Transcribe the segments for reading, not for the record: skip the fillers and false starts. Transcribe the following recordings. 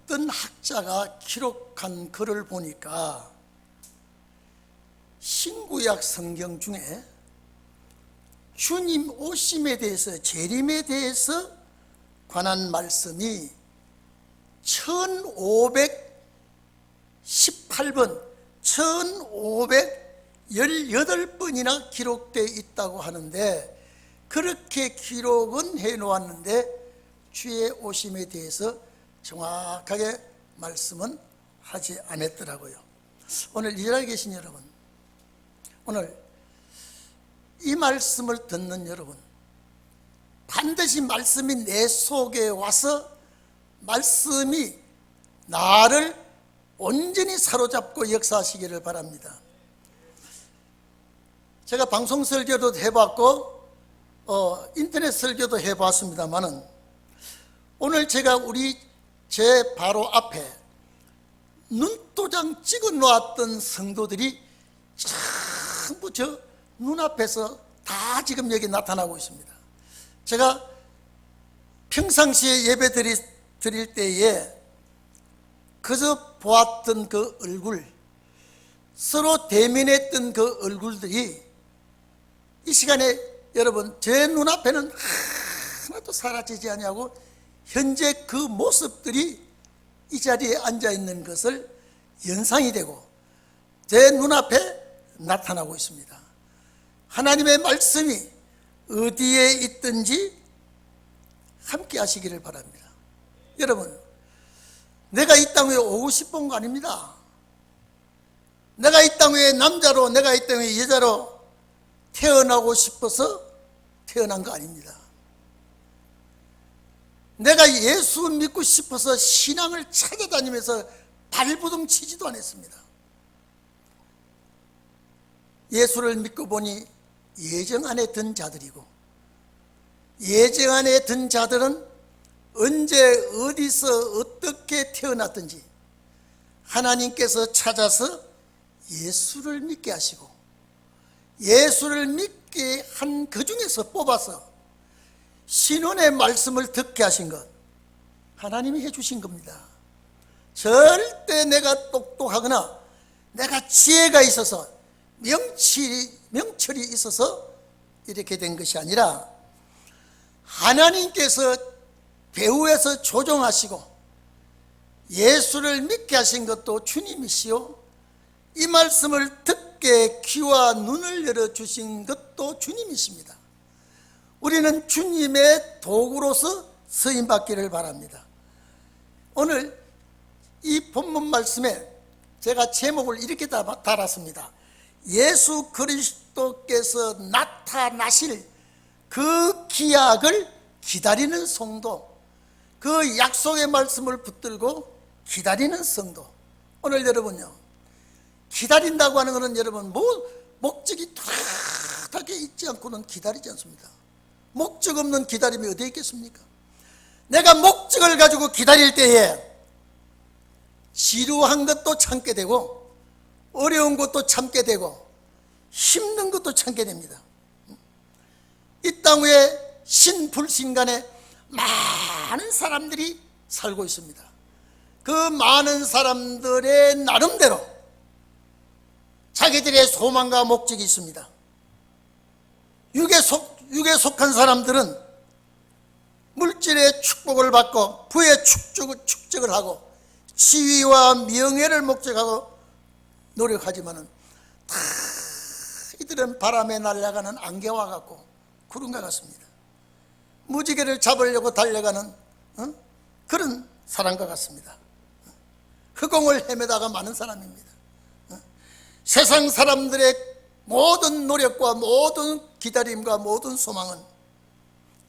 어떤 학자가 기록한 글을 보니까 신구약 성경 중에 주님 오심에 대해서, 재림에 대해서 관한 말씀이 1518번, 1518번이나 기록되어 있다고 하는데, 그렇게 기록은 해놓았는데 주의 오심에 대해서 정확하게 말씀은 하지 않았더라고요. 오늘 이 자리에 계신 여러분, 오늘 이 말씀을 듣는 여러분, 반드시 말씀이 내 속에 와서 말씀이 나를 온전히 사로잡고 역사하시기를 바랍니다. 제가 방송 설교도 해봤고 인터넷 설교도 해봤습니다만은, 오늘 제가 제 바로 앞에 눈도장 찍어 놓았던 성도들이 전부 저 눈앞에서 다 지금 여기 나타나고 있습니다. 제가 평상시에 예배 드릴 때에 그저 보았던 그 얼굴, 서로 대면했던 그 얼굴들이 이 시간에 여러분 제 눈앞에는 하나도 사라지지 아니하고 현재 그 모습들이 이 자리에 앉아있는 것을 연상이 되고 제 눈앞에 나타나고 있습니다. 하나님의 말씀이 어디에 있든지 함께 하시기를 바랍니다. 여러분, 내가 이 땅에 오고 싶은 거 아닙니다. 내가 이 땅에 남자로, 내가 이 땅에 여자로 태어나고 싶어서 태어난 거 아닙니다. 내가 예수 믿고 싶어서 신앙을 찾아다니면서 발부둥 치지도 않았습니다. 예수를 믿고 보니 예정 안에 든 자들이고, 예정 안에 든 자들은 언제 어디서 어떻게 태어났든지 하나님께서 찾아서 예수를 믿게 하시고, 예수를 믿게 한 그 중에서 뽑아서 신원의 말씀을 듣게 하신 것, 하나님이 해주신 겁니다. 절대 내가 똑똑하거나 내가 지혜가 있어서 명철이 있어서 이렇게 된 것이 아니라 하나님께서 배후에서 조종하시고 예수를 믿게 하신 것도 주님이시요, 이 말씀을 듣게 귀와 눈을 열어주신 것도 주님이십니다. 우리는 주님의 도구로서 쓰임받기를 바랍니다. 오늘 이 본문 말씀에 제가 제목을 이렇게 달았습니다. 예수 그리스도께서 나타나실 그 기약을 기다리는 성도, 그 약속의 말씀을 붙들고 기다리는 성도. 오늘 여러분요, 기다린다고 하는 것은 여러분 목적이 뚜렷하게 있지 않고는 기다리지 않습니다. 목적 없는 기다림이 어디에 있겠습니까? 내가 목적을 가지고 기다릴 때에 지루한 것도 참게 되고 어려운 것도 참게 되고 힘든 것도 참게 됩니다. 이 땅 위에 신불신간에 많은 사람들이 살고 있습니다. 그 많은 사람들의 나름대로 자기들의 소망과 목적이 있습니다. 육에 속한 사람들은 물질의 축복을 받고 부의 축적을 하고 지위와 명예를 목적하고 노력하지만은 다 이들은 바람에 날아가는 안개와 같고 구름과 같습니다. 무지개를 잡으려고 달려가는 그런 사람과 같습니다. 허공을 헤매다가 마는 사람입니다. 세상 사람들의 모든 노력과 모든 기다림과 모든 소망은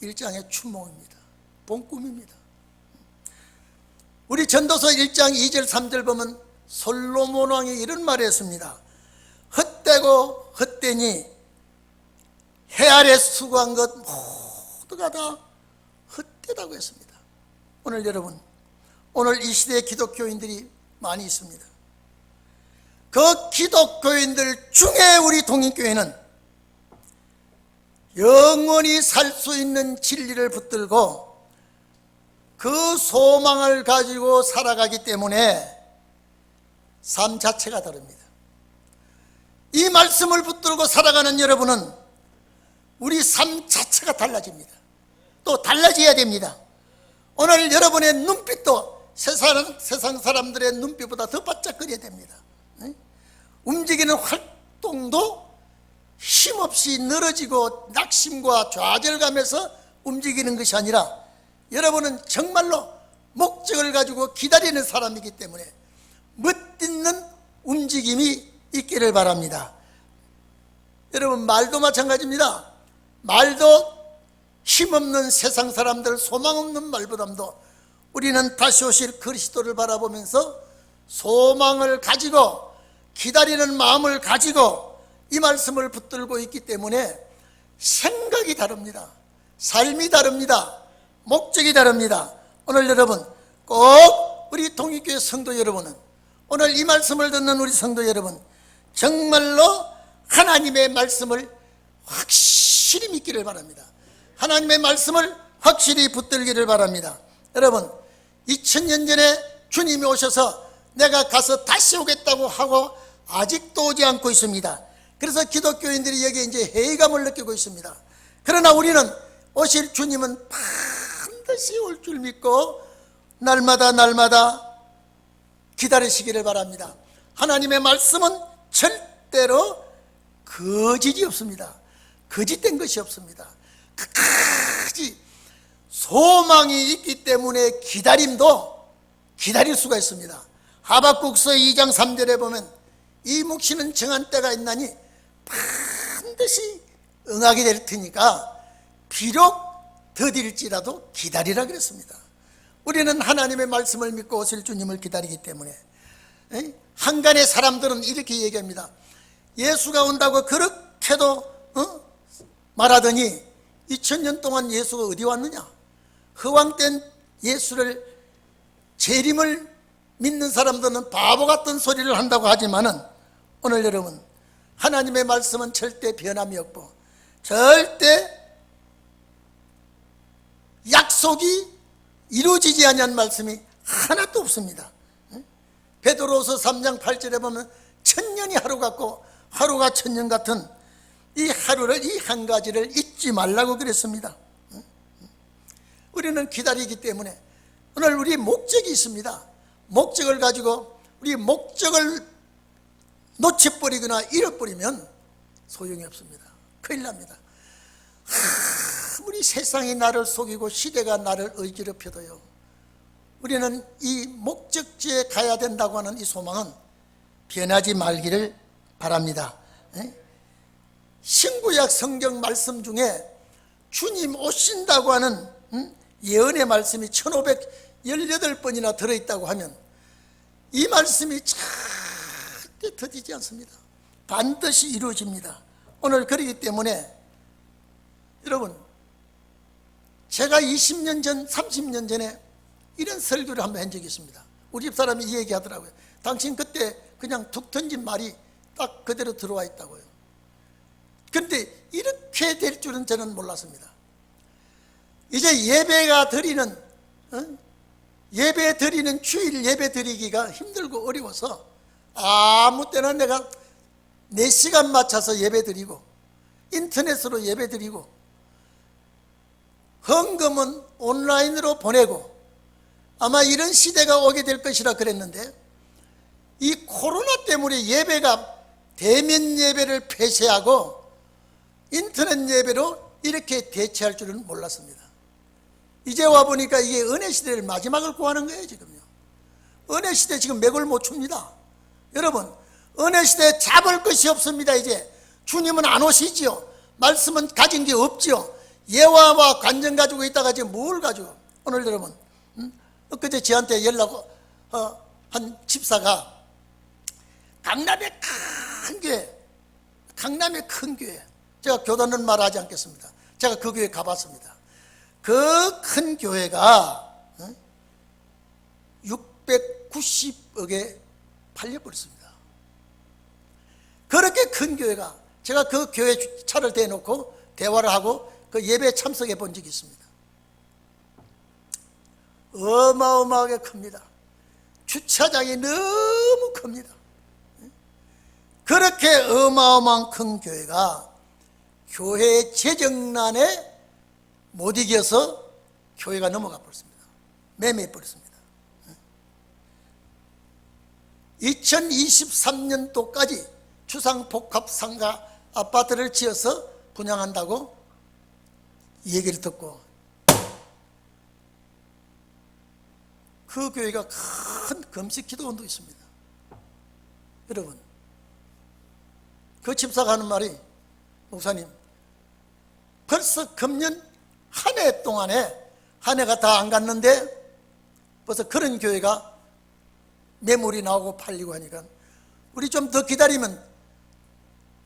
일장의 춘몽입니다. 봄꿈입니다. 우리 전도서 1장 2절 3절 보면 솔로몬 왕이 이런 말을 했습니다. 헛되고 헛되니 해 아래 수고한 것 모두가 다 헛되다고 했습니다. 오늘 여러분, 오늘 이 시대에 기독교인들이 많이 있습니다. 그 기독교인들 중에 우리 동인교회는 영원히 살 수 있는 진리를 붙들고 그 소망을 가지고 살아가기 때문에 삶 자체가 다릅니다. 이 말씀을 붙들고 살아가는 여러분은 우리 삶 자체가 달라집니다. 또 달라져야 됩니다. 오늘 여러분의 눈빛도 세상 사람들의 눈빛보다 더 반짝거려야 됩니다. 움직이는 활동도 힘없이 늘어지고 낙심과 좌절감에서 움직이는 것이 아니라 여러분은 정말로 목적을 가지고 기다리는 사람이기 때문에 멋있는 움직임이 있기를 바랍니다. 여러분, 말도 마찬가지입니다. 말도 힘없는 세상 사람들, 소망 없는 말보다도 우리는 다시 오실 그리스도를 바라보면서 소망을 가지고 기다리는 마음을 가지고 이 말씀을 붙들고 있기 때문에 생각이 다릅니다. 삶이 다릅니다. 목적이 다릅니다. 오늘 여러분, 꼭 우리 동익교회 성도 여러분은, 오늘 이 말씀을 듣는 우리 성도 여러분, 정말로 하나님의 말씀을 확실히 믿기를 바랍니다. 하나님의 말씀을 확실히 붙들기를 바랍니다. 여러분, 2000년 전에 주님이 오셔서 내가 가서 다시 오겠다고 하고 아직도 오지 않고 있습니다. 그래서 기독교인들이 여기에 이제 회의감을 느끼고 있습니다. 그러나 우리는 오실 주님은 반드시 올 줄 믿고 날마다 기다리시기를 바랍니다. 하나님의 말씀은 절대로 거짓이 없습니다. 거짓된 것이 없습니다. 끝까지 소망이 있기 때문에 기다림도 기다릴 수가 있습니다. 하박국서 2장 3절에 보면 이 묵시는 정한 때가 있나니 반드시 응하게 될 테니까 비록 더딜지라도 기다리라 그랬습니다. 우리는 하나님의 말씀을 믿고 오실 주님을 기다리기 때문에 한간의 사람들은 이렇게 얘기합니다. 예수가 온다고 그렇게도 말하더니 2000년 동안 예수가 어디 왔느냐? 허황된 예수를, 재림을 믿는 사람들은 바보 같은 소리를 한다고 하지만은 오늘 여러분, 하나님의 말씀은 절대 변함이 없고 절대 약속이 이루어지지 않은 말씀이 하나도 없습니다. 베드로서 3장 8절에 보면 천년이 하루 같고 하루가 천년 같은 이 하루를, 이 한 가지를 잊지 말라고 그랬습니다. 우리는 기다리기 때문에 오늘 우리 목적이 있습니다. 목적을 가지고 우리 목적을 놓쳐버리거나 잃어버리면 소용이 없습니다. 큰일 납니다. 아무리 세상이 나를 속이고 시대가 나를 어지럽혀도요, 우리는 이 목적지에 가야 된다고 하는 이 소망은 변하지 말기를 바랍니다. 신구약 성경 말씀 중에 주님 오신다고 하는 예언의 말씀이 1518번이나 들어있다고 하면 이 말씀이 절대 더디지 않습니다. 반드시 이루어집니다. 오늘 그렇기 때문에 여러분, 제가 20년 전, 30년 전에 이런 설교를 한번 한 적이 있습니다. 우리 집사람이 이 얘기 하더라고요. 당신 그때 그냥 툭 던진 말이 딱 그대로 들어와 있다고요. 그런데 이렇게 될 줄은 저는 몰랐습니다. 이제 예배가 드리는, 예배 드리는 주일 예배 드리기가 힘들고 어려워서 아무 때나 내가 4시간 맞춰서 예배 드리고 인터넷으로 예배 드리고 헌금은 온라인으로 보내고 아마 이런 시대가 오게 될 것이라 그랬는데 이 코로나 때문에 예배가 대면 예배를 폐쇄하고 인터넷 예배로 이렇게 대체할 줄은 몰랐습니다. 이제 와보니까 이게 은혜 시대를 마지막을 구하는 거예요. 지금요, 은혜 시대 지금 맥을 못 춥니다. 여러분, 은혜 시대에 잡을 것이 없습니다. 이제 주님은 안 오시지요. 말씀은 가진 게 없지요. 예화와 관전 가지고 있다가 지금 뭘 가지고. 오늘 여러분, 엊그제 저한테 연락 한 집사가 강남의 큰 교회, 강남의 큰 교회, 제가 교단은 말하지 않겠습니다. 제가 그 교회 가봤습니다. 그 큰 교회가 690억에 팔려버렸습니다. 그렇게 큰 교회가, 제가 그 교회 차를 대놓고 대화를 하고 그 예배에 참석해 본 적이 있습니다. 어마어마하게 큽니다. 주차장이 너무 큽니다. 그렇게 어마어마한 큰 교회가 교회 재정난에 못 이겨서 교회가 넘어가 버렸습니다. 매매해 버렸습니다. 2023년도까지 주상복합상가 아파트를 지어서 분양한다고 얘기를 듣고 그 교회가 큰 금식 기도원도 있습니다. 여러분, 그 집사가 하는 말이, 목사님, 벌써 금년 한 해 동안에 한 해가 다 안 갔는데 벌써 그런 교회가 매물이 나오고 팔리고 하니까 우리 좀 더 기다리면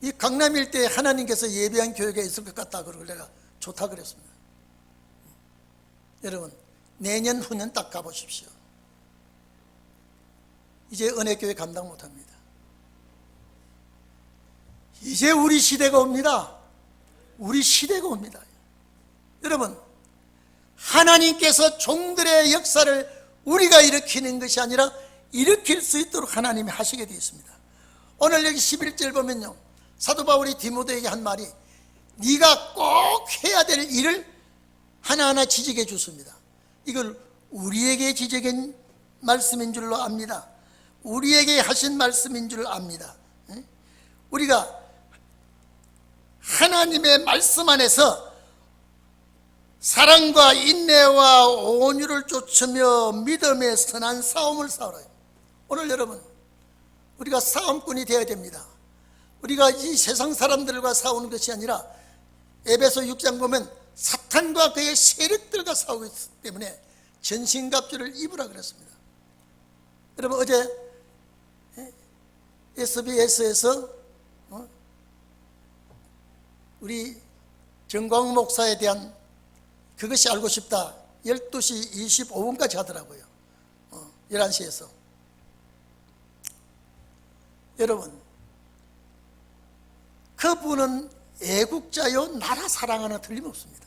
이 강남 일대에 하나님께서 예비한 교회가 있을 것 같다 그러고 내가 좋다 그랬습니다. 여러분, 내년 후년 딱 가보십시오. 이제 은혜교회 감당 못합니다. 이제 우리 시대가 옵니다. 우리 시대가 옵니다. 여러분, 하나님께서 종들의 역사를 우리가 일으키는 것이 아니라 일으킬 수 있도록 하나님이 하시게 되어 있습니다. 오늘 여기 11절 보면요, 사도 바울이 디모데에게 한 말이, 네가 꼭 해야 될 일을 하나하나 지적해 줬습니다. 이걸 우리에게 지적한 말씀인 줄로 압니다. 우리에게 하신 말씀인 줄 압니다. 우리가 하나님의 말씀 안에서 사랑과 인내와 온유를 쫓으며 믿음의 선한 싸움을 싸우라. 오늘 여러분, 우리가 싸움꾼이 되어야 됩니다. 우리가 이 세상 사람들과 싸우는 것이 아니라 에베소 6장 보면 사탄과 그의 세력들과 싸우고 있기 때문에 전신갑주를 입으라 그랬습니다. 여러분, 어제 SBS에서 우리 정광훈 목사에 대한 그것이 알고 싶다 12시 25분까지 하더라고요. 11시에서. 여러분, 그분은 애국자요 나라 사랑하는 틀림없습니다.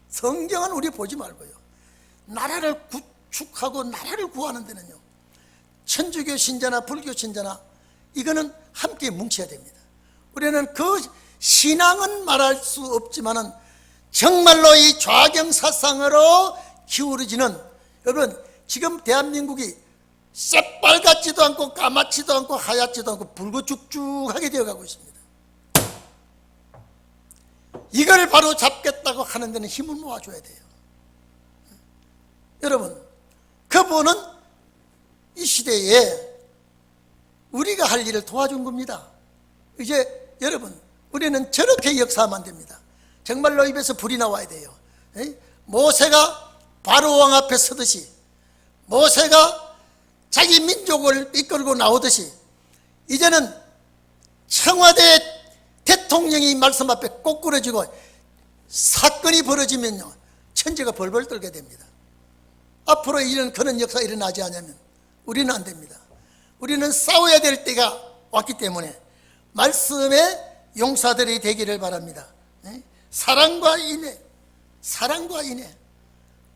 성경은 우리 보지 말고요, 나라를 구축하고 나라를 구하는 데는요, 천주교 신자나 불교 신자나 이거는 함께 뭉쳐야 됩니다. 우리는 그 신앙은 말할 수 없지만은 정말로 이 좌경 사상으로 기울어지는, 여러분, 지금 대한민국이 새빨갛지도 않고 까맣지도 않고 하얗지도 않고 붉어죽죽하게 되어가고 있습니다. 이걸 바로 잡겠다고 하는 데는 힘을 모아줘야 돼요. 여러분, 그분은 이 시대에 우리가 할 일을 도와준 겁니다. 이제 여러분, 우리는 저렇게 역사하면 안 됩니다. 정말로 입에서 불이 나와야 돼요. 모세가 바로왕 앞에 서듯이, 모세가 자기 민족을 이끌고 나오듯이, 이제는 청와대 대통령이 말씀 앞에 꼬꾸러지고 사건이 벌어지면요, 천지가 벌벌 떨게 됩니다. 앞으로 이런 그런 역사가 일어나지 않으면 우리는 안 됩니다. 우리는 싸워야 될 때가 왔기 때문에 말씀의 용사들이 되기를 바랍니다. 사랑과 인애, 사랑과 인애.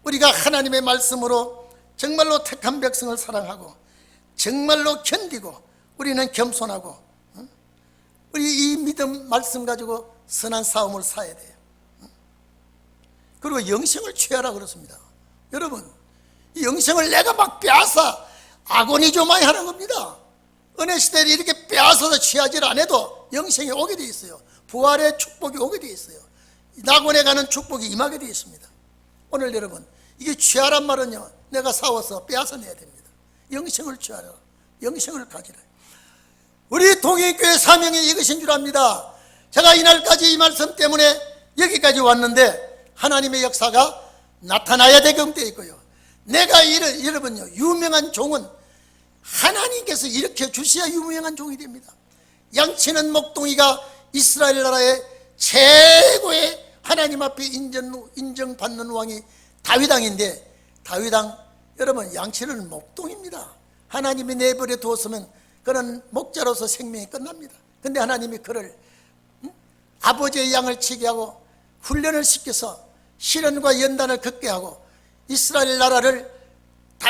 우리가 하나님의 말씀으로 정말로 택한 백성을 사랑하고 정말로 견디고 우리는 겸손하고, 우리 이 믿음 말씀 가지고 선한 싸움을 사야 돼요. 그리고 영생을 취하라 그렇습니다. 여러분, 이 영생을 내가 막 빼앗아 아고니조마이 하는 겁니다. 은혜 시대에 이렇게 빼앗아서 취하지 않아도 영생이 오게 돼 있어요. 부활의 축복이 오게 돼 있어요. 낙원에 가는 축복이 임하게 되어 있습니다. 오늘 여러분, 이게 취하란 말은요, 내가 싸워서 빼앗아내야 됩니다. 영생을 취하라, 영생을 가지라. 우리 동행교회 사명이 이것인 줄 압니다. 제가 이날까지 이 말씀 때문에 여기까지 왔는데 하나님의 역사가 나타나야 되게끔 되어 있고요, 내가 여러분요, 유명한 종은 하나님께서 일으켜 주셔야 유명한 종이 됩니다. 양치는 목동이가 이스라엘 나라의 최고의 하나님 앞에 인정받는 왕이 다윗왕인데, 다윗왕, 여러분, 양치는 목동입니다. 하나님이 내버려 두었으면 그는 목자로서 생명이 끝납니다. 근데 하나님이 그를 아버지의 양을 치게 하고 훈련을 시켜서 시련과 연단을 겪게 하고 이스라엘 나라를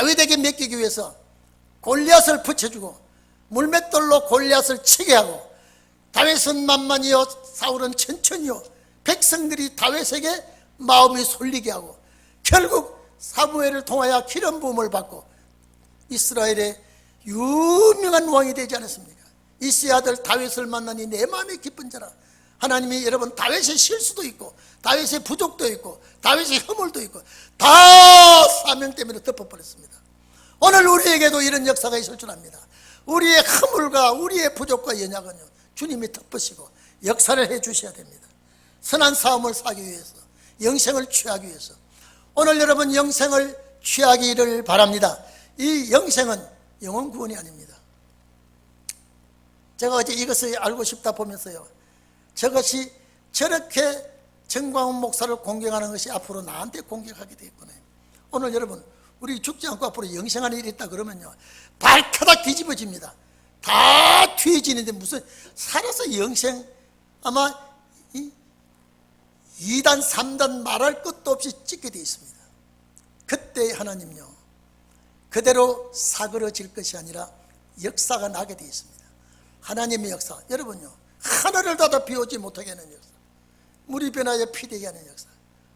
다윗에게 맡기기 위해서 골리앗을 붙여주고 물맷돌로 골리앗을 치게 하고, 다윗은 만만히요 사울은 천천히요 백성들이 다윗에게 마음이 쏠리게 하고, 결국 사무엘을 통하여 기름 부음을 받고 이스라엘의 유명한 왕이 되지 않았습니까? 이새의 아들 다윗을 만나니 내 마음이 기쁜 자라. 하나님이 여러분 다윗의 실수도 있고 다윗의 부족도 있고 다윗의 허물도 있고 다 사명 때문에 덮어버렸습니다. 오늘 우리에게도 이런 역사가 있을 줄 압니다. 우리의 허물과 우리의 부족과 연약은요 주님이 덮으시고 역사를 해 주셔야 됩니다. 선한 삶을 살기 위해서, 영생을 취하기 위해서. 오늘 여러분 영생을 취하기를 바랍니다. 이 영생은 영혼 구원이 아닙니다. 제가 어제 이것을 알고 싶다 보면서요, 저것이 저렇게 정광훈 목사를 공경하는 것이 앞으로 나한테 공격하게 되겠구나. 오늘 여러분 우리 죽지 않고 앞으로 영생하는 일이 있다 그러면요 발가락 뒤집어집니다. 다 뒤지는데 무슨 살아서 영생, 아마 2단 3단 말할 것도 없이 찍게 되어 있습니다. 그때 하나님요 그대로 사그러질 것이 아니라 역사가 나게 되어 있습니다. 하나님의 역사, 여러분요 하늘을 닫아 비오지 못하게 하는 역사, 물이 변하여 피되게 하는 역사.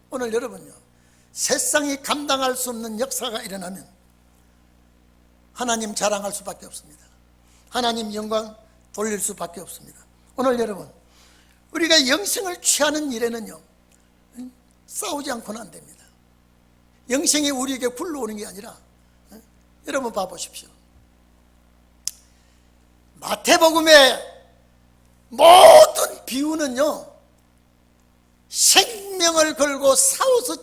오늘 여러분요 세상이 감당할 수 없는 역사가 일어나면 하나님 자랑할 수밖에 없습니다. 하나님 영광 돌릴 수밖에 없습니다. 오늘 여러분 우리가 영생을 취하는 일에는요 싸우지 않고는 안 됩니다. 영생이 우리에게 굴러오는 게 아니라, 여러분 봐보십시오. 마태복음의 모든 비유는요 생명을 걸고 싸워서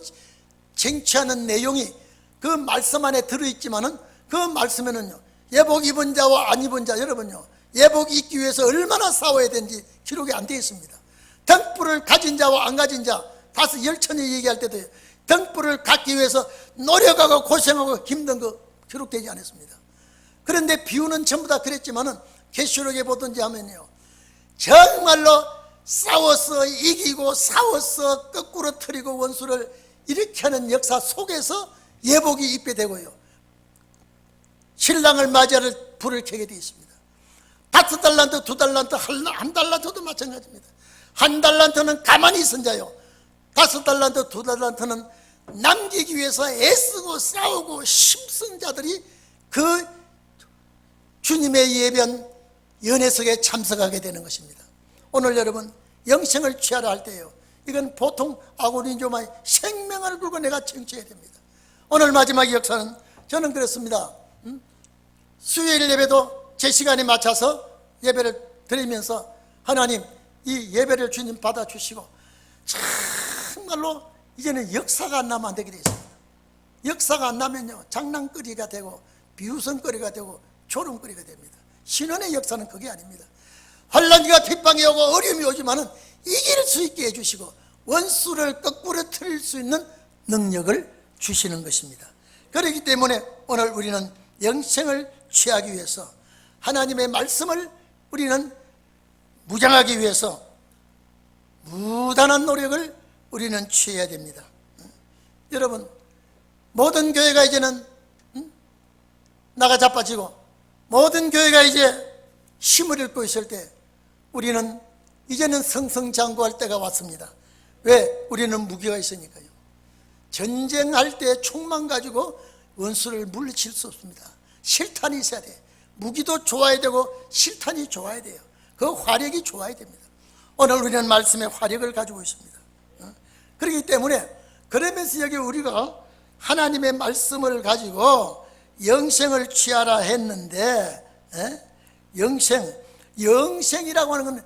쟁취하는 내용이 그 말씀 안에 들어있지만은 그 말씀에는요 예복 입은 자와 안 입은 자, 여러분요 예복 입기 위해서 얼마나 싸워야 되는지 기록이 안 되어 있습니다. 등불을 가진 자와 안 가진 자, 다섯 열천이 얘기할 때도 등불을 갖기 위해서 노력하고 고생하고 힘든 거 기록되지 않았습니다. 그런데 비유는 전부 다 그랬지만은 계시록에 보든지 하면요 정말로 싸워서 이기고 싸워서 거꾸로 틀리고 원수를 이렇게 하는 역사 속에서 예복이 입게 되고요 신랑을 맞이할 불을 켜게 되어 있습니다. 5달란트, 2달란트, 한 달란트도 마찬가지입니다. 1달란트는 가만히 있은 자요 5달란트, 2달란트는 남기기 위해서 애쓰고 싸우고 힘쓴 자들이 그 주님의 예변 연회석에 참석하게 되는 것입니다. 오늘 여러분 영생을 취하라 할 때요 이건 보통 아고니조마의 생명을 걸고 내가 쟁취해야 됩니다. 오늘 마지막 역사는 저는 그렇습니다. 수요일 예배도 제 시간에 맞춰서 예배를 드리면서 하나님 이 예배를 주님 받아주시고 정말로 이제는 역사가 안 나면 안 되게 되어 있습니다. 역사가 안 나면요 장난거리가 되고 비웃음거리가 되고 조롱거리가 됩니다. 신원의 역사는 그게 아닙니다. 환난과 핍박이 오고 어려움이 오지만은 이길 수 있게 해주시고 원수를 거꾸로 틀릴 수 있는 능력을 주시는 것입니다. 그렇기 때문에 오늘 우리는 영생을 취하기 위해서 하나님의 말씀을 우리는 무장하기 위해서 무단한 노력을 우리는 취해야 됩니다. 여러분 모든 교회가 이제는 나가 자빠지고 모든 교회가 이제 힘을 잃고 있을 때 우리는 이제는 승승장구할 때가 왔습니다. 왜? 우리는 무기가 있으니까요. 전쟁할 때 총만 가지고 원수를 물리칠 수 없습니다. 실탄이 있어야 돼요. 무기도 좋아야 되고 실탄이 좋아야 돼요. 그 화력이 좋아야 됩니다. 오늘 우리는 말씀의 화력을 가지고 있습니다. 그렇기 때문에 그러면서 여기 우리가 하나님의 말씀을 가지고 영생을 취하라 했는데 영생이라고 하는 건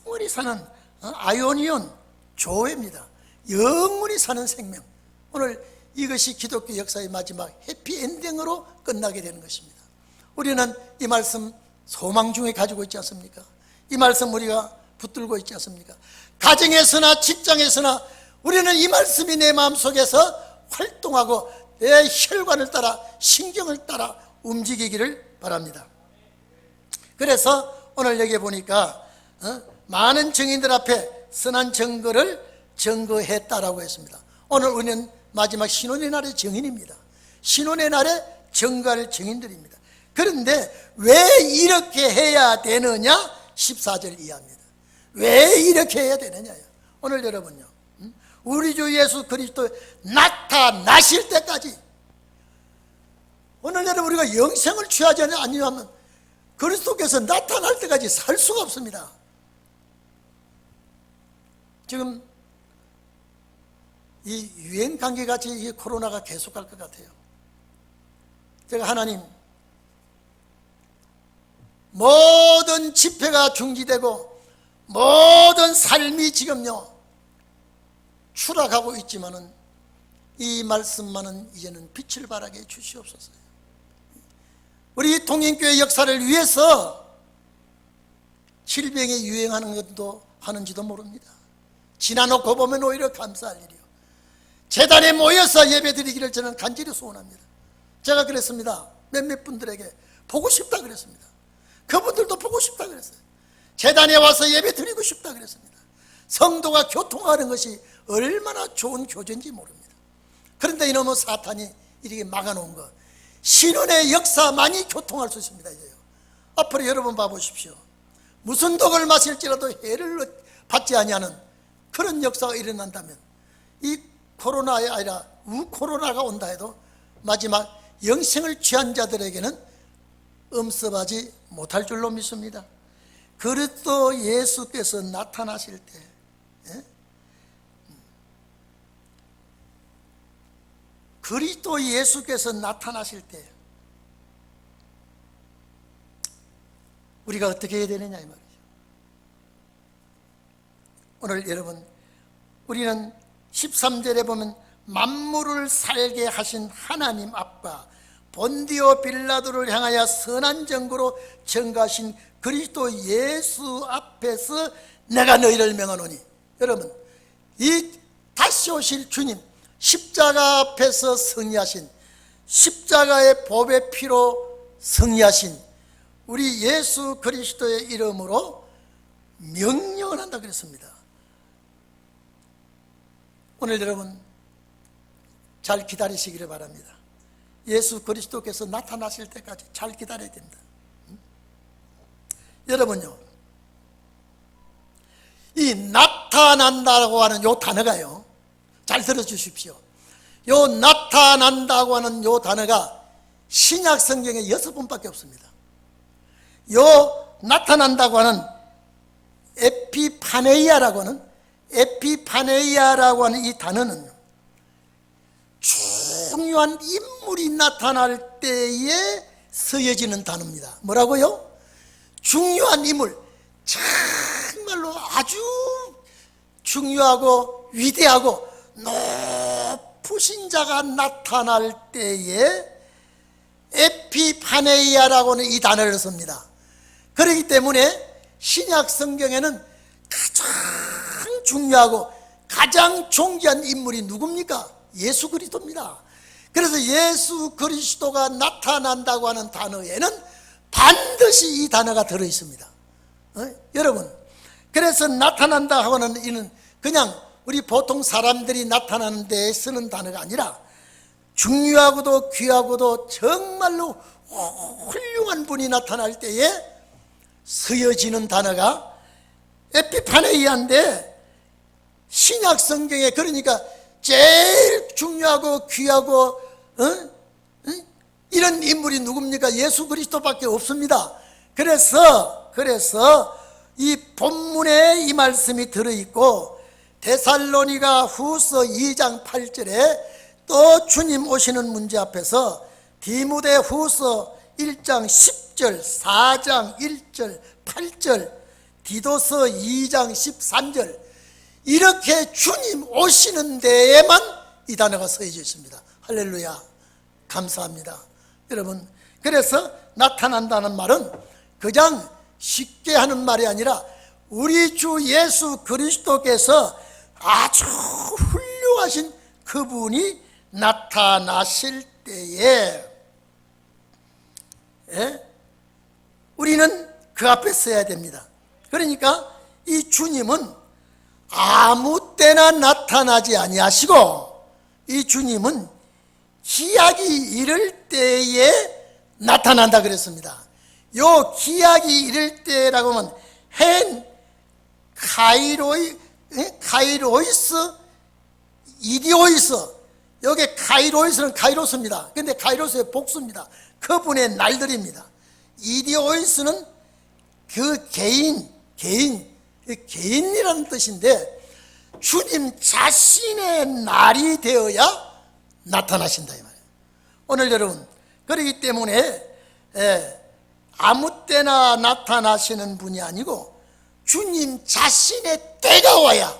영원히 사는 아이오니온 조회입니다. 영원히 사는 생명. 오늘 이것이 기독교 역사의 마지막 해피엔딩으로 끝나게 되는 것입니다. 우리는 이 말씀 소망 중에 가지고 있지 않습니까? 이 말씀 우리가 붙들고 있지 않습니까? 가정에서나 직장에서나 우리는 이 말씀이 내 마음속에서 활동하고 내 혈관을 따라 신경을 따라 움직이기를 바랍니다. 그래서 오늘 여기 보니까 많은 증인들 앞에 선한 증거를 증거했다라고 했습니다. 오늘 우리는 마지막 신혼의 날의 증인입니다. 신혼의 날에 정갈 증인들입니다. 그런데 왜 이렇게 해야 되느냐? 14절 이하입니다. 왜 이렇게 해야 되느냐요. 오늘 여러분요, 우리 주 예수 그리스도 나타나실 때까지, 오늘 여러분 우리가 영생을 취하지 아니하면 그리스도께서 나타날 때까지 살 수가 없습니다. 지금 이 유행 감기같이 이 코로나가 계속 갈 것 같아요. 제가 하나님, 모든 집회가 중지되고 모든 삶이 지금요 추락하고 있지만은 이 말씀만은 이제는 빛을 발하게 해 주시옵소서. 우리 통인교회 역사를 위해서 질병이 유행하는 것도 하는지도 모릅니다. 지나놓고 보면 오히려 감사할 일이요. 재단에 모여서 예배드리기를 저는 간절히 소원합니다. 제가 그랬습니다. 몇몇 분들에게 보고 싶다 그랬습니다. 그분들도 보고 싶다 그랬어요. 재단에 와서 예배드리고 싶다 그랬습니다. 성도가 교통하는 것이 얼마나 좋은 교제인지 모릅니다. 그런데 이놈의 사탄이 이렇게 막아놓은 것, 신혼의 역사만이 교통할 수 있습니다. 이제요. 앞으로 여러분 봐보십시오. 무슨 독을 마실지라도 해를 받지 아니하는 그런 역사가 일어난다면, 이 코로나가 아니라 우코로나가 온다 해도 마지막 영생을 취한 자들에게는 엄습하지 못할 줄로 믿습니다. 그리스도 예수께서 나타나실 때, 그리스도 예수께서 나타나실 때 우리가 어떻게 해야 되느냐 이 말이죠. 오늘 여러분, 우리는 13절에 보면 만물을 살게 하신 하나님 앞과 본디오 빌라도를 향하여 선한 증거로 증거하신 그리스도 예수 앞에서 내가 너희를 명하노니, 여러분, 이 다시 오실 주님, 십자가 앞에서 승리하신, 십자가의 보배 피로 승리하신 우리 예수 그리스도의 이름으로 명령을 한다 그랬습니다. 오늘 여러분 잘 기다리시기를 바랍니다. 예수 그리스도께서 나타나실 때까지 잘 기다려야 됩니다. 여러분요, 이 나타난다고 하는 요 단어가요, 잘 들어주십시오. 요 나타난다고 하는 요 단어가 신약 성경에 6번밖에 없습니다. 요 나타난다고 하는 에피파네이아라고 하는 이 단어는 중요한 인물이 나타날 때에 쓰여지는 단어입니다. 뭐라고요? 중요한 인물, 정말로 아주 중요하고 위대하고 높으신 자가 나타날 때에 에피파네이아라고 하는 이 단어를 씁니다. 그렇기 때문에 신약 성경에는 가장 중요하고 가장 존귀한 인물이 누굽니까? 예수 그리스도입니다. 그래서 예수 그리스도가 나타난다고 하는 단어에는 반드시 이 단어가 들어있습니다. 여러분, 그래서 나타난다 하고는 이는 그냥 우리 보통 사람들이 나타나는 데에 쓰는 단어가 아니라 중요하고도 귀하고도 정말로 훌륭한 분이 나타날 때에 쓰여지는 단어가 에피파네이아인데, 신약 성경에 그러니까 제일 중요하고 귀하고 이런 인물이 누굽니까? 예수 그리스도밖에 없습니다. 그래서 이 본문에 이 말씀이 들어있고, 데살로니가 후서 2장 8절에 또 주님 오시는 문제 앞에서 디모데 후서 1장 10절, 4장 1절, 8절, 디도서 2장 13절, 이렇게 주님 오시는 데에만 이 단어가 써져 있습니다. 할렐루야, 감사합니다. 여러분, 그래서 나타난다는 말은 그냥 쉽게 하는 말이 아니라 우리 주 예수 그리스도께서 아주 훌륭하신 그분이 나타나실 때에 우리는 그 앞에 서야 됩니다. 그러니까 이 주님은 아무 때나 나타나지 아니하시고, 이 주님은 기약이 이를 때에 나타난다 그랬습니다. 요 기약이 이를 때라고 하면 헨 카이로이스 이디오이스, 여기 카이로이스는 카이로스입니다. 근데 카이로스의 복수입니다. 그분의 날들입니다. 이디오이스는 그 개인이라는 뜻인데 주님 자신의 날이 되어야 나타나신다 이 말이에요. 오늘 여러분, 그렇기 때문에 아무 때나 나타나시는 분이 아니고 주님 자신의 때가 와야,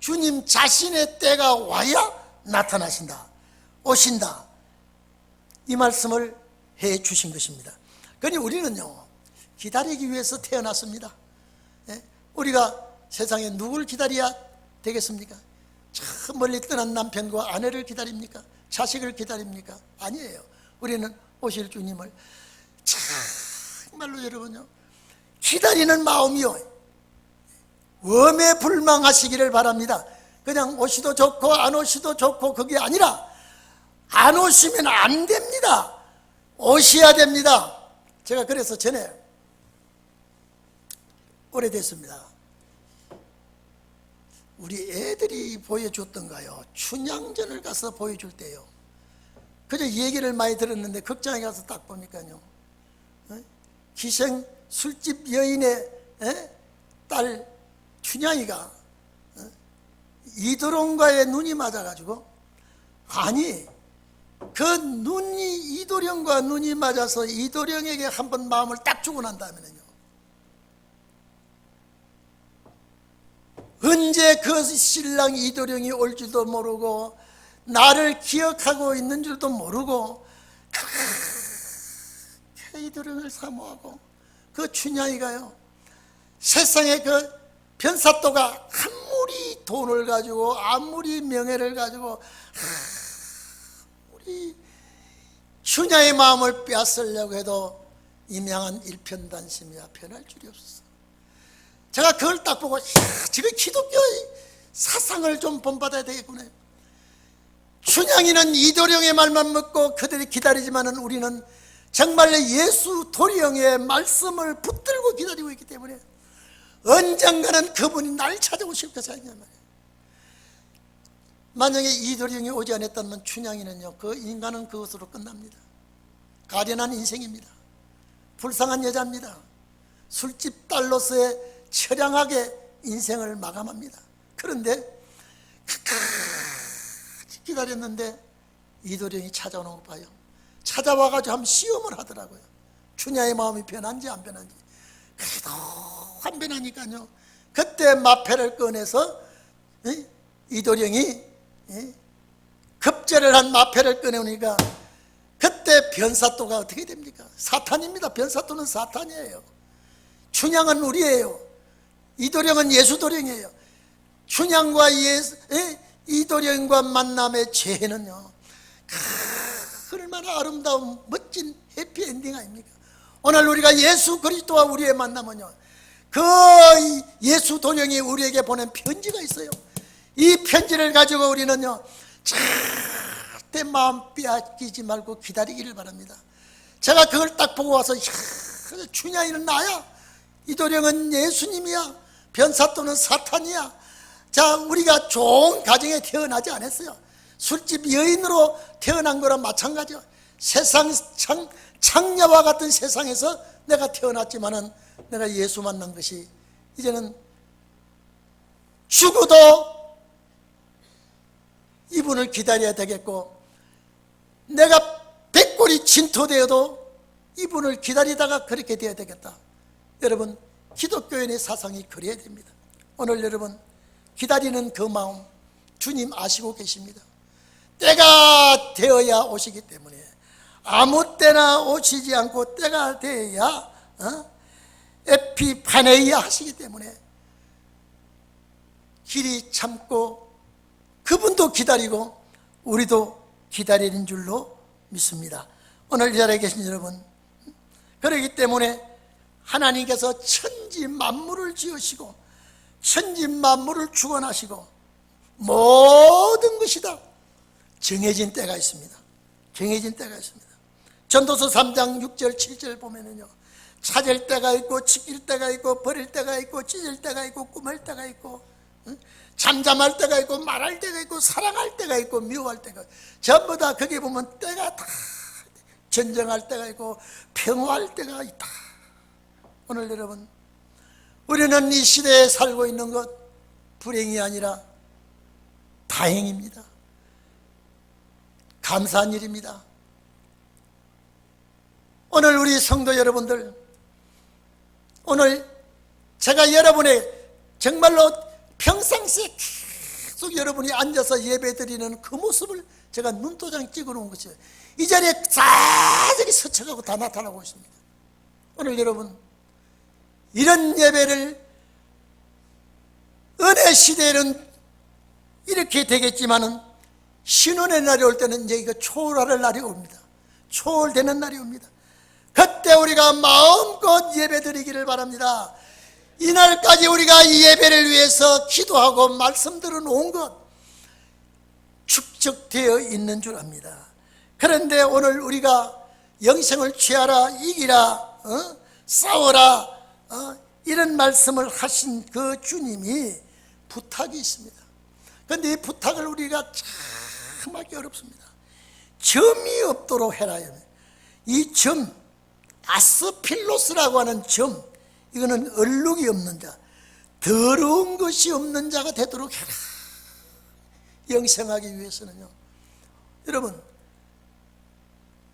주님 자신의 때가 와야 나타나신다, 오신다, 이 말씀을 해 주신 것입니다. 그러니 우리는요, 기다리기 위해서 태어났습니다. 우리가 세상에 누굴 기다려야 되겠습니까? 저 멀리 떠난 남편과 아내를 기다립니까? 자식을 기다립니까? 아니에요. 우리는 오실 주님을 정말로 여러분요, 기다리는 마음이요, 웜에 불망하시기를 바랍니다. 그냥 오시도 좋고 안 오시도 좋고 그게 아니라 안 오시면 안 됩니다. 오셔야 됩니다. 제가 그래서 전에 오래됐습니다. 우리 애들이 보여줬던가요? 춘향전을 가서 보여줄 때요, 그저 얘기를 많이 들었는데 극장에 가서 딱 보니까요, 기생 술집 여인의 딸 춘향이가 이도령과의 눈이 맞아가지고, 아니 그 눈이, 이도령과 눈이 맞아서 이도령에게 한번 마음을 딱 주고 난 다음에는요, 언제 그 신랑 이도령이 올 줄도 모르고 나를 기억하고 있는 줄도 모르고 이도령을 사모하고, 그 춘향이가요, 세상에 그 변사또가 아무리 돈을 가지고 아무리 명예를 가지고 아무리 춘향의 마음을 빼앗으려고 해도 임양한 일편단심이야 변할 줄이 없었어. 제가 그걸 딱 보고, 지금 기독교의 사상을 좀 본받아야 되겠구나. 춘향이는 이도령의 말만 듣고 그들이 기다리지만은 우리는 정말로 예수 도령의 말씀을 붙들고 기다리고 있기 때문에 언젠가는 그분이 날 찾아오실 것이 아니냐 말이에요. 만약에 이도령이 오지 않았다면 춘향이는요, 그 인간은 그것으로 끝납니다. 가련한 인생입니다. 불쌍한 여자입니다. 술집 딸로서의 처량하게 인생을 마감합니다. 그런데 끝까지 기다렸는데 이도령이 찾아오는 거 봐요. 찾아와가지고 한번 시험을 하더라고요. 춘향의 마음이 변한지 안 변한지. 그래도 안 변하니까요, 그때 마패를 꺼내서 이도령이 급제를 한 마패를 꺼내오니까 그때 변사또가 어떻게 됩니까? 사탄입니다. 변사또는 사탄이에요. 춘향은 우리예요. 이도령은 예수도령이에요. 춘향과 이도령과 만남의 죄는요, 얼마나 아름다운 멋진 해피엔딩 아닙니까? 오늘 우리가 예수 그리스도와 우리의 만남은요, 그 예수 도령이 우리에게 보낸 편지가 있어요. 이 편지를 가지고 우리는요, 절대 마음 빼앗기지 말고 기다리기를 바랍니다. 제가 그걸 딱 보고 와서, 춘향이는 나야, 이도령은 예수님이야, 변사또는 사탄이야. 자, 우리가 좋은 가정에 태어나지 않았어요. 술집 여인으로 태어난 거랑 마찬가지야. 세상 창녀와 같은 세상에서 내가 태어났지만은 내가 예수 만난 것이, 이제는 죽어도 이분을 기다려야 되겠고, 내가 백골이 진토되어도 이분을 기다리다가 그렇게 되어야 되겠다. 여러분, 기독교인의 사상이 그래야 됩니다. 오늘 여러분, 기다리는 그 마음 주님 아시고 계십니다. 때가 되어야 오시기 때문에, 아무 때나 오시지 않고 때가 되어야 에피파네이아 하시기 때문에 길이 참고 그분도 기다리고 우리도 기다리는 줄로 믿습니다. 오늘 이 자리에 계신 여러분, 그렇기 때문에 하나님께서 천지 만물을 지으시고 천지 만물을 주관하시고 모든 것이 다 정해진 때가 있습니다. 경해진 때가 있습니다. 전도서 3장 6절 7절 보면은요, 찾을 때가 있고 지킬 때가 있고 버릴 때가 있고 찢을 때가 있고 꾸밀 때가 있고, 잠잠할 때가 있고 말할 때가 있고 사랑할 때가 있고 미워할 때가 있고, 전부 다 거기 보면 때가 다 전쟁할 때가 있고 평화할 때가 있다. 오늘 여러분, 우리는 이 시대에 살고 있는 것 불행이 아니라 다행입니다. 감사한 일입니다. 오늘 우리 성도 여러분들, 오늘 제가 여러분의 정말로 평상시에 계속 여러분이 앉아서 예배드리는 그 모습을 제가 눈도장 찍어 놓은 것이에요. 이 자리에 자세히 스쳐가고 다 나타나고 있습니다. 오늘 여러분, 이런 예배를 은혜 시대에는 이렇게 되겠지만은 신혼의 날이 올 때는 이제 이거 초월할 날이 옵니다. 초월되는 날이 옵니다. 그때 우리가 마음껏 예배드리기를 바랍니다. 이날까지 우리가 이 예배를 위해서 기도하고 말씀 들어놓은 것 축적되어 있는 줄 압니다. 그런데 오늘 우리가 영생을 취하라, 이기라, 싸워라, 이런 말씀을 하신 그 주님이 부탁이 있습니다. 그런데 이 부탁을 우리가 참 하기 어렵습니다. 점이 없도록 해라. 이 점, 아스필로스라고 하는 점, 이거는 얼룩이 없는 자, 더러운 것이 없는 자가 되도록 해라. 영생하기 위해서는요. 여러분,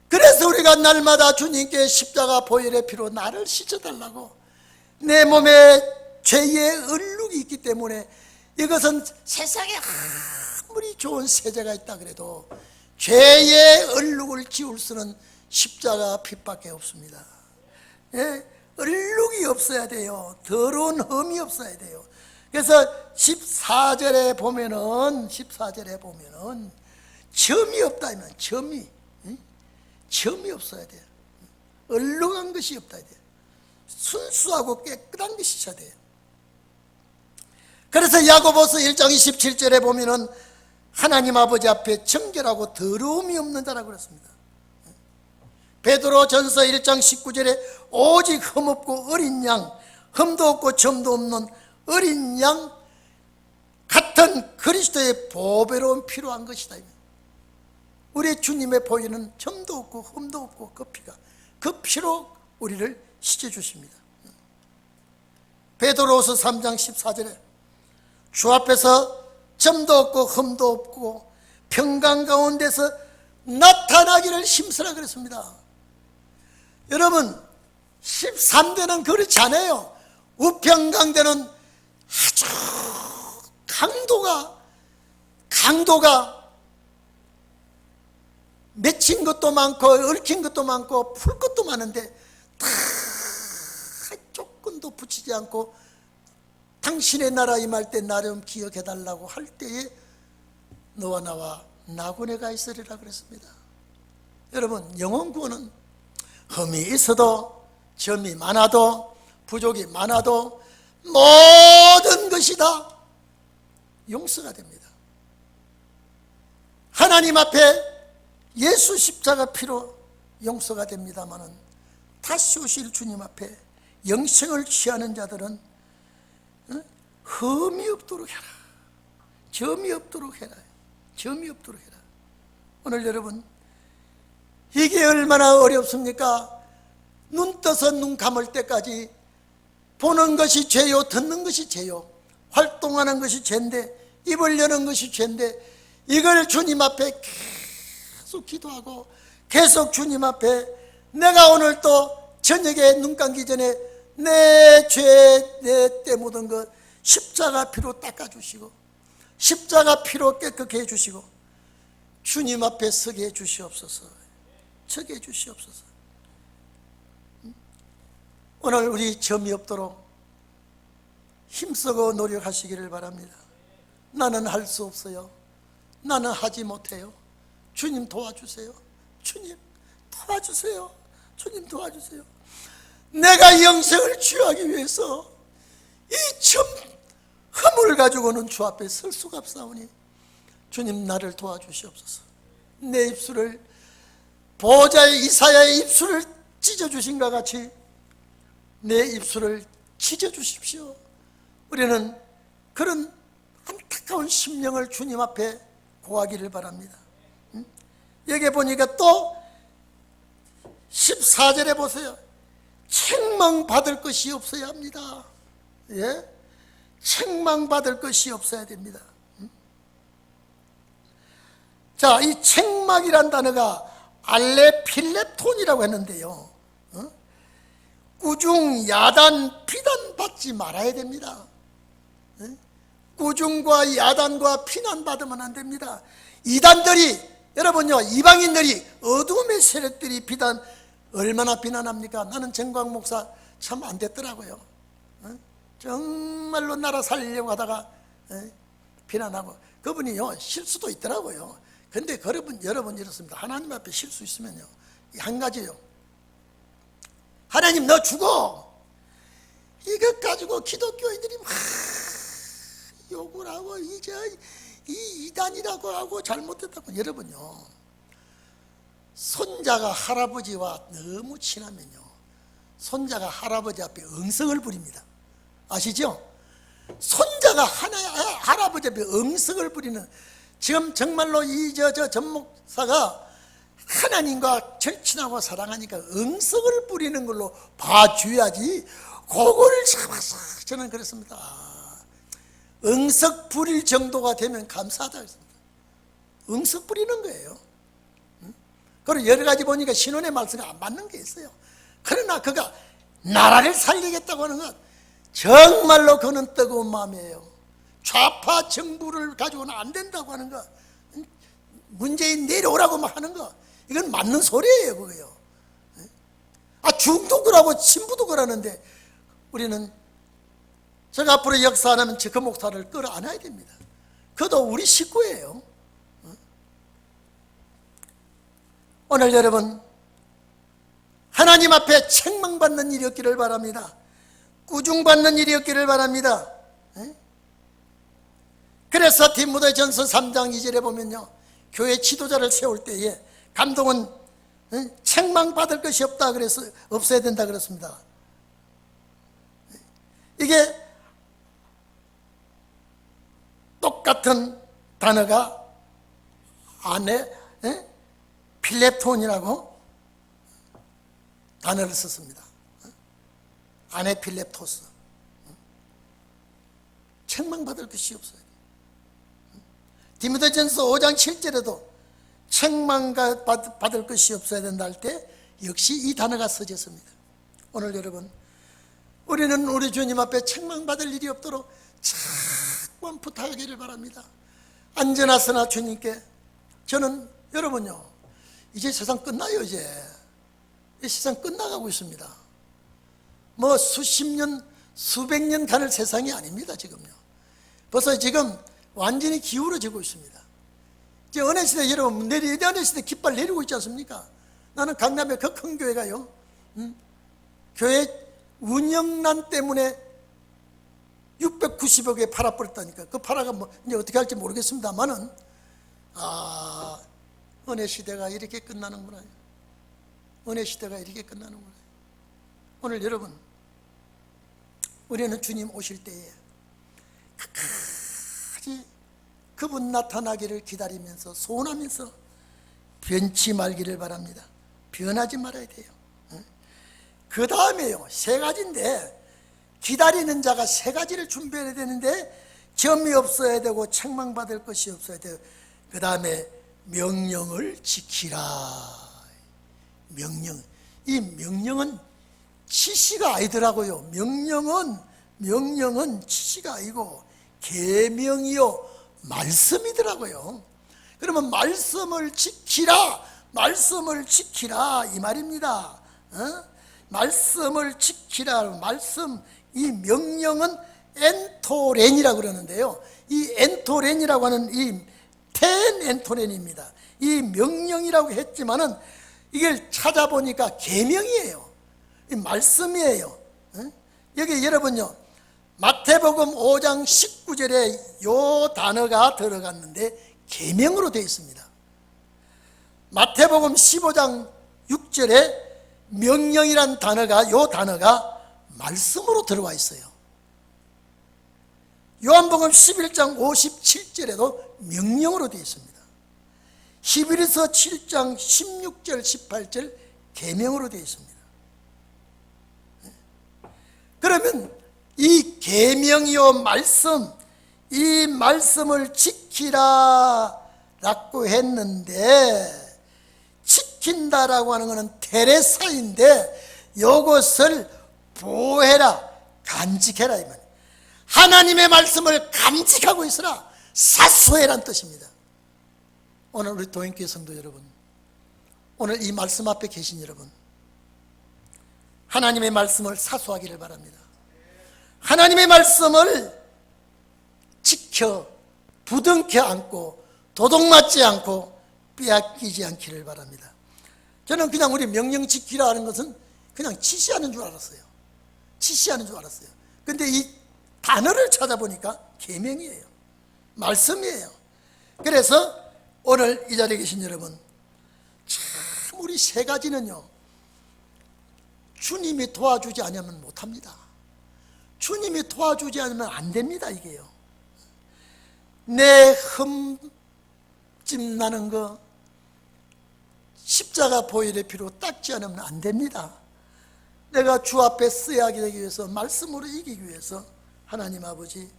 그래서 우리가 날마다 주님께 십자가 보혈의 피로 나를 씻어달라고, 내 몸에 죄의 얼룩이 있기 때문에, 이것은 세상에 아무리 좋은 세제가 있다 그래도 죄의 얼룩을 지울 수는 십자가 빛밖에 없습니다. 예? 얼룩이 없어야 돼요. 더러운 흠이 없어야 돼요. 그래서 14절에 보면은 점이 없다면 점이 없어야 돼요. 얼룩한 것이 없어야 돼요. 순수하고 깨끗한 것이 있어야 돼요. 그래서 야고보서 1장 27절에 보면은 하나님 아버지 앞에 정결하고 더러움이 없는 자라고 그랬습니다. 베드로 전서 1장 19절에 오직 흠없고 어린 양, 흠도 없고 점도 없는 어린 양 같은 그리스도의 보배로운 피로 한 것이다. 우리 주님의 보혈은 점도 없고 흠도 없고 그 피로 우리를 씻어주십니다. 베드로서 3장 14절에 주 앞에서 점도 없고 흠도 없고 평강 가운데서 나타나기를 힘쓰라 그랬습니다. 여러분, 13대는 그렇지 않아요. 우평강대는 아주 강도가 맺힌 것도 많고 얽힌 것도 많고 풀 것도 많은데 다 조금도 붙이지 않고 당신의 나라 임할 때 나름 기억해달라고 할 때에 너와 나와 나군에 가 있으리라 그랬습니다. 여러분, 영혼 구원은 흠이 있어도 점이 많아도 부족이 많아도 모든 것이 다 용서가 됩니다. 하나님 앞에 예수 십자가 피로 용서가 됩니다마는 다시 오실 주님 앞에 영생을 취하는 자들은 흠이 없도록 해라. 점이 없도록 해라. 오늘 여러분, 이게 얼마나 어렵습니까? 눈 떠서 눈 감을 때까지 보는 것이 죄요, 듣는 것이 죄요, 활동하는 것이 죄인데, 입을 여는 것이 죄인데, 이걸 주님 앞에 계속 기도하고 계속 주님 앞에 내가 오늘 또 저녁에 눈 감기 전에 내 죄, 내 때 묻은 것 십자가 피로 닦아주시고 십자가 피로 깨끗게 해주시고 주님 앞에 서게 해주시옵소서. 서게 해주시옵소서. 오늘 우리 점이 없도록 힘쓰고 노력하시기를 바랍니다. 나는 할 수 없어요. 나는 하지 못해요. 주님 도와주세요. 주님 도와주세요. 주님 도와주세요. 내가 영생을 취하기 위해서 이 점 흠을 가지고는 주 앞에 설 수가 없사오니 주님 나를 도와주시옵소서. 내 입술을 보호자의 이사야의 입술을 찢어주신 것 같이 내 입술을 찢어주십시오. 우리는 그런 안타까운 심령을 주님 앞에 고하기를 바랍니다. 여기 보니까 또 14절에 보세요. 책망받을 것이 없어야 합니다. 예? 책망받을 것이 없어야 됩니다. 자, 이 책망이란 단어가 알레필렙톤이라고 했는데요, 꾸중, 야단, 비난받지 말아야 됩니다. 꾸중과 야단과 비난받으면 안 됩니다. 이단들이, 여러분요, 이방인들이, 어둠의 세력들이 얼마나 비난합니까? 나는 정광 목사 참 안 됐더라고요. 정말로 나라 살리려고 하다가 비난하고, 그분이요 실수도 있더라고요. 근데 여러분 이렇습니다. 하나님 앞에 실수 있으면요, 한 가지요, 하나님 너 죽어, 이것 가지고 기독교인들이 막 욕을 하고 이제 이 이단이라고 하고 잘못됐다고. 여러분요, 손자가 할아버지와 너무 친하면요, 손자가 할아버지 앞에 응석을 부립니다. 아시죠? 손자가 할아버지 앞에 응석을 부리는, 지금 정말로 전 목사가 하나님과 절친하고 사랑하니까 응석을 부리는 걸로 봐줘야지, 그걸 잡아서. 저는 그랬습니다. 응석 부릴 정도가 되면 감사하다 그랬습니다. 응석 부리는 거예요. 그리고 여러 가지 보니까 신혼의 말씀이 안 맞는 게 있어요. 그러나 그가 나라를 살리겠다고 하는 건 정말로 그는 뜨거운 마음이에요. 좌파 정부를 가지고는 안 된다고 하는 거, 문재인 내려오라고 막 하는 거, 이건 맞는 소리예요, 그거요. 중도 그러고 신부도 그러는데, 우리는 제가 앞으로 역사 안 하면 그 목사를 끌어안아야 됩니다. 그도 우리 식구예요. 오늘 여러분, 하나님 앞에 책망받는 일이 없기를 바랍니다. 꾸중받는 일이 없기를 바랍니다. 그래서 디모데전서 3장 2절에 보면요, 교회 지도자를 세울 때에 감독은 책망받을 것이 없다 그래서 없어야 된다 그랬습니다. 이게 똑같은 단어가 필렙톤이라고 단어를 썼습니다. 아네필렙토스. 책망받을 것이 없어요. 디모데전서 5장 7절에도 책망받을 것이 없어야 된다 할 때 역시 이 단어가 써졌습니다. 오늘 여러분, 우리는 우리 주님 앞에 책망받을 일이 없도록 자꾸만 부탁하기를 바랍니다. 안전하으나 주님께, 저는 여러분요, 이제 세상 끝나요. 이제 이 세상 끝나가고 있습니다. 뭐 수십 년, 수백 년 가는 세상이 아닙니다. 지금요, 벌써 지금 완전히 기울어지고 있습니다. 이제 은혜시대, 여러분, 은혜시대 깃발 내리고 있지 않습니까? 나는 강남의 그 큰 교회가요, 교회 운영난 때문에 690억 개 팔아버렸다니까. 그 팔아가 뭐 이제 어떻게 할지 모르겠습니다만은, 은혜시대가 이렇게 끝나는구나. 은혜시대가 이렇게 끝나는구나. 오늘 여러분, 우리는 주님 오실 때에 끝까지 그분 나타나기를 기다리면서 소원하면서 변치 말기를 바랍니다. 변하지 말아야 돼요. 그 다음에요, 세 가지인데, 기다리는 자가 세 가지를 준비해야 되는데, 점이 없어야 되고 책망받을 것이 없어야 돼요. 그 다음에 명령을 지키라. 명령. 이 명령은 지시가 아니더라고요. 명령은 지시가 아니고 계명이요 말씀이더라고요. 그러면 말씀을 지키라, 말씀을 지키라 이 말입니다. 말씀을 지키라. 말씀, 이 명령은 엔토렌이라고 그러는데요, 이 엔토렌이라고 하는 이 텐 엔토렌입니다. 이 명령이라고 했지만은 이걸 찾아보니까 계명이에요. 이 말씀이에요. 여기 여러분요, 마태복음 5장 19절에 요 단어가 들어갔는데 계명으로 되어 있습니다. 마태복음 15장 6절에 명령이란 단어가, 요 단어가 말씀으로 들어와 있어요. 요한복음 11장 57절에도 명령으로 되어 있습니다. 히브리서 7장 16절 18절 계명으로 되어 있습니다. 그러면 이 계명이요 말씀, 이 말씀을 지키라 라고 했는데, 지킨다라고 하는 것은 테레사인데 이것을 보호해라, 간직해라 이 말이에요. 하나님의 말씀을 간직하고 있으라, 사수해라는 뜻입니다. 오늘 우리 도인교회 성도 여러분, 오늘 이 말씀 앞에 계신 여러분, 하나님의 말씀을 사수하기를 바랍니다. 하나님의 말씀을 지켜 부둥켜 안고 도둑맞지 않고 빼앗기지 않기를 바랍니다. 저는 그냥 우리 명령 지키라 하는 것은 그냥 지시하는 줄 알았어요. 지시하는 줄 알았어요. 근데 이 단어를 찾아보니까 계명이에요. 말씀이에요. 그래서 오늘 이 자리에 계신 여러분, 참 우리 세 가지는요, 주님이 도와주지 않으면 못합니다. 주님이 도와주지 않으면 안 됩니다. 이게요, 내 흠집 나는 거 십자가 보혈의 피로 닦지 않으면 안 됩니다. 내가 주 앞에 쓰여야 되기 위해서, 말씀으로 이기기 위해서 하나님 아버지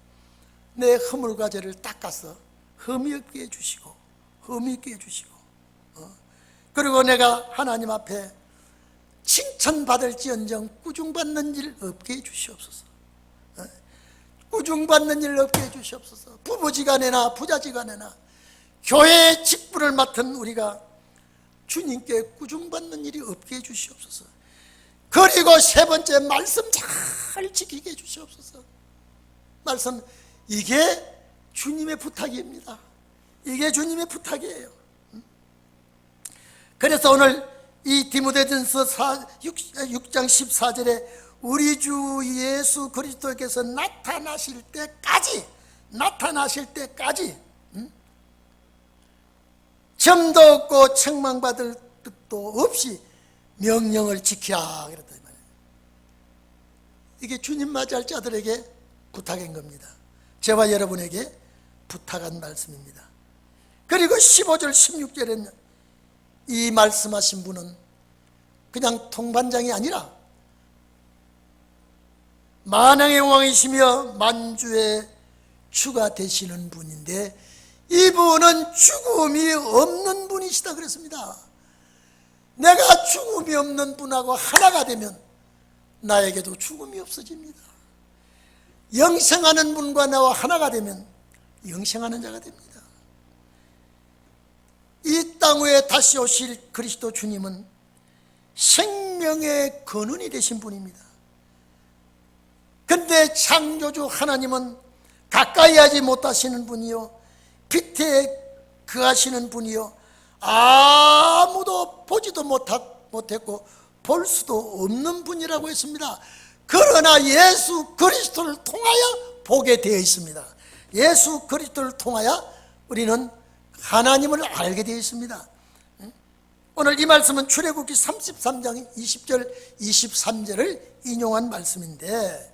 내 허물과 죄를 닦아서 흠이 없게 해주시고, 흠이 있게 해주시고, 그리고 내가 하나님 앞에 칭찬받을지언정 꾸중받는 일 없게 해주시옵소서. 꾸중받는 일 없게 해주시옵소서. 부부지간에나 부자지간에나 교회의 직분을 맡은 우리가 주님께 꾸중받는 일이 없게 해주시옵소서. 그리고 세 번째, 말씀 잘 지키게 해주시옵소서. 말씀, 이게 주님의 부탁입니다. 이게 주님의 부탁이에요. 그래서 오늘 이 디모데전서 6장 14절에 우리 주 예수 그리스도께서 나타나실 때까지 점도 없고 책망받을 뜻도 없이 명령을 지키라 그랬다 말이에요. 이게 주님 맞이할 자들에게 부탁한 겁니다. 저와 여러분에게 부탁한 말씀입니다. 그리고 15절 16절에는 이 말씀하신 분은 그냥 통반장이 아니라 만왕의 왕이시며 만주의 주가 되시는 분인데, 이분은 죽음이 없는 분이시다 그랬습니다. 내가 죽음이 없는 분하고 하나가 되면 나에게도 죽음이 없어집니다. 영생하는 분과 나와 하나가 되면 영생하는 자가 됩니다. 이 땅 위에 다시 오실 그리스도 주님은 생명의 근원이 되신 분입니다. 근데 창조주 하나님은 가까이 하지 못하시는 분이요, 빛에 거하시는 분이요, 아무도 보지도 못했고 볼 수도 없는 분이라고 했습니다. 그러나 예수 그리스도를 통하여 보게 되어 있습니다. 예수 그리스도를 통하여 우리는 하나님을 알게 되어 있습니다. 오늘 이 말씀은 출애굽기 33장 20절 23절을 인용한 말씀인데,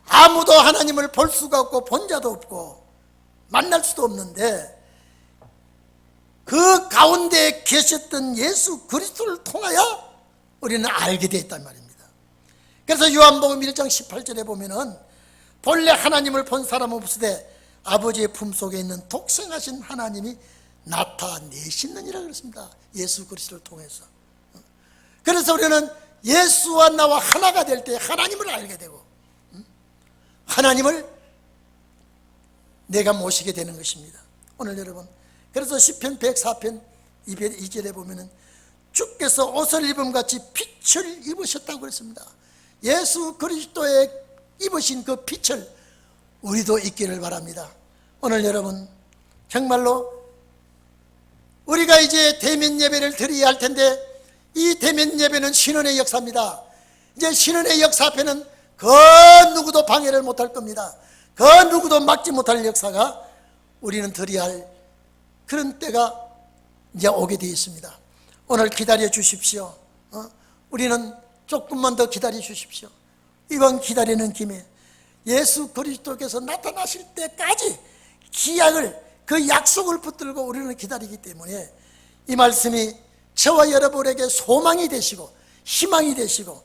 아무도 하나님을 볼 수가 없고 본 자도 없고 만날 수도 없는데, 그 가운데 계셨던 예수 그리스도를 통하여 우리는 알게 되었단 말입니다. 그래서 요한복음 1장 18절에 보면은 본래 하나님을 본 사람은 없으되 아버지의 품속에 있는 독생하신 하나님이 나타내시느니라 그랬습니다. 예수 그리스도를 통해서. 그래서 우리는 예수와 나와 하나가 될 때 하나님을 알게 되고, 하나님을 내가 모시게 되는 것입니다. 오늘 여러분, 그래서 시편 104편 2절에 보면은 주께서 옷을 입음같이 빛을 입으셨다고 그랬습니다. 예수 그리스도의 입으신 그 빛을 우리도 입기를 바랍니다. 오늘 여러분, 정말로 우리가 이제 대면 예배를 드려야 할 텐데, 이 대면 예배는 신원의 역사입니다. 이제 신원의 역사 앞에는 그 누구도 방해를 못할 겁니다. 그 누구도 막지 못할 역사가 우리는 드려야 할 그런 때가 이제 오게 되어 있습니다. 오늘 기다려 주십시오. 우리는 조금만 더 기다려 주십시오. 이번 기다리는 김에 예수 그리스도께서 나타나실 때까지 기약을, 그 약속을 붙들고 우리는 기다리기 때문에 이 말씀이 저와 여러분에게 소망이 되시고 희망이 되시고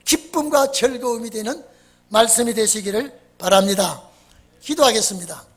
기쁨과 즐거움이 되는 말씀이 되시기를 바랍니다. 기도하겠습니다.